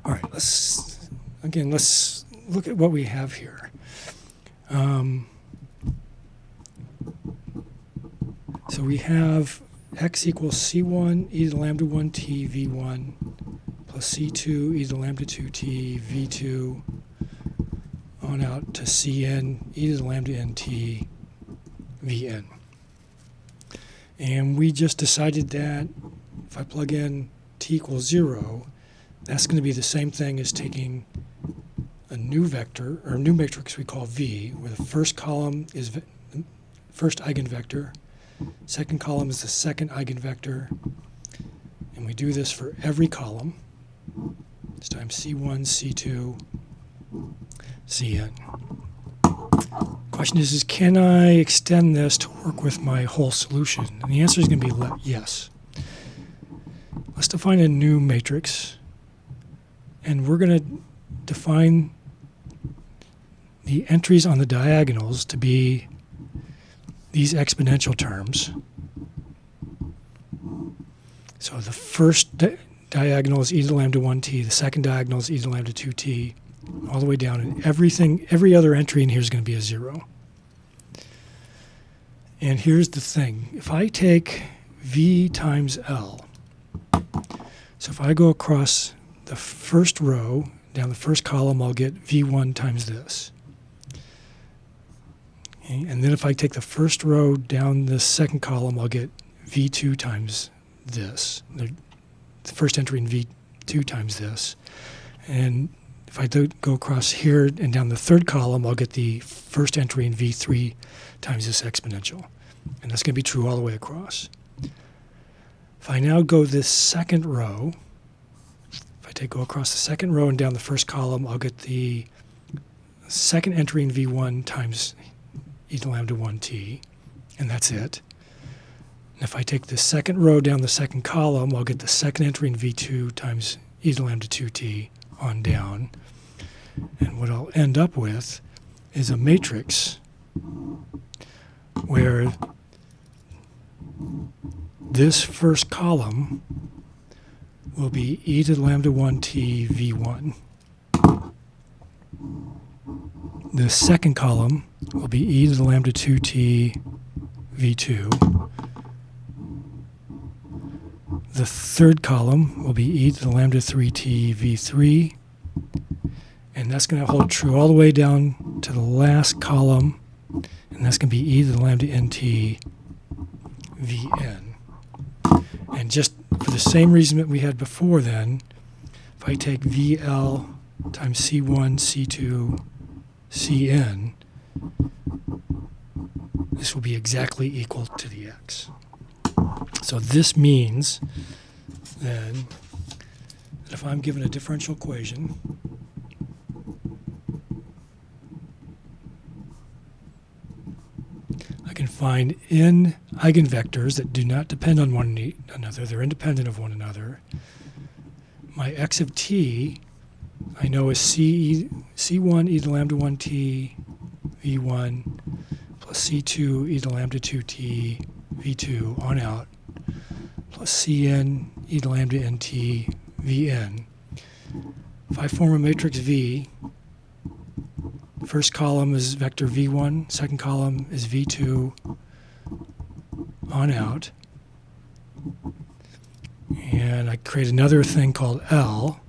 All right, let's look at what we have here. So we have x equals c1 e to the lambda 1t v1 plus c2 e to the lambda 2t v2 on out to cn e to the lambda nt vn. And we just decided that if I plug in t equals 0, that's going to be the same thing as taking a new vector, or a new matrix we call V, where the first column is the first eigenvector, second column is the second eigenvector, and we do this for every column. This time C1, C2, Cn. Question is can I extend this to work with my whole solution? And the answer is going to be yes. Let's define a new matrix, and we're going to define the entries on the diagonals to be these exponential terms. So the first diagonal is e to the lambda 1t, the second diagonal is e to the lambda 2t, all the way down, and every other entry in here is going to be a 0. And here's the thing. If I take v times L, so if I go across the first row, down the first column, I'll get v1 times this. Okay? And then if I take the first row down the second column, I'll get v2 times this. The first entry in v2 times this. And if I go across here and down the third column, I'll get the first entry in v3 times this exponential. And that's going to be true all the way across. If I now go this second row, go across the second row and down the first column, I'll get the second entry in v1 times e to the lambda 1t, and that's it. And if I take the second row down the second column, I'll get the second entry in v2 times e to the lambda 2t on down. And what I'll end up with is a matrix where this first column will be e to the lambda 1t v1. The second column will be e to the lambda 2t v2. The third column will be e to the lambda 3t v3. And that's going to hold true all the way down to the last column, and that's going to be e to the lambda nt vn. And just for the same reason that we had before then, if I take VL times C1, C2, Cn, this will be exactly equal to the x. So this means then that if I'm given a differential equation, I can find n eigenvectors that do not depend on one another. They're independent of one another. My x of t, I know is c1 e to the lambda 1t v1 plus c2 e to the lambda 2t v2 on out plus cn e to the lambda nt vn. If I form a matrix V, first column is vector v1, second column is v2 on out. And I create another thing called L.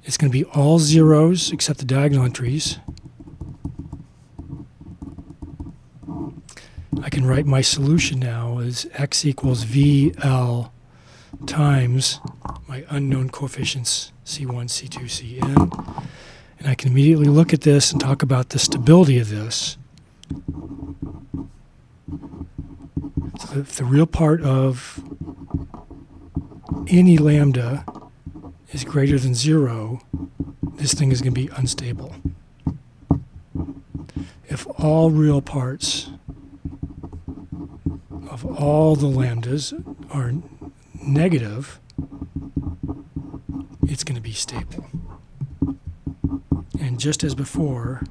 It's going to be all zeros except the diagonal entries. I can write my solution now as x equals VL times my unknown coefficients C1, C2, Cn. And I can immediately look at this and talk about the stability of this. So if the real part of any lambda is greater than 0, this thing is going to be unstable. If all real parts of all the lambdas are negative, it's going to be stable. And just as before,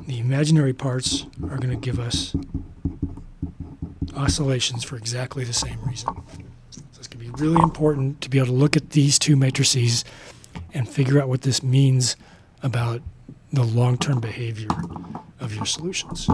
the imaginary parts are going to give us oscillations for exactly the same reason. So it's going to be really important to be able to look at these two matrices and figure out what this means about the long-term behavior of your solutions.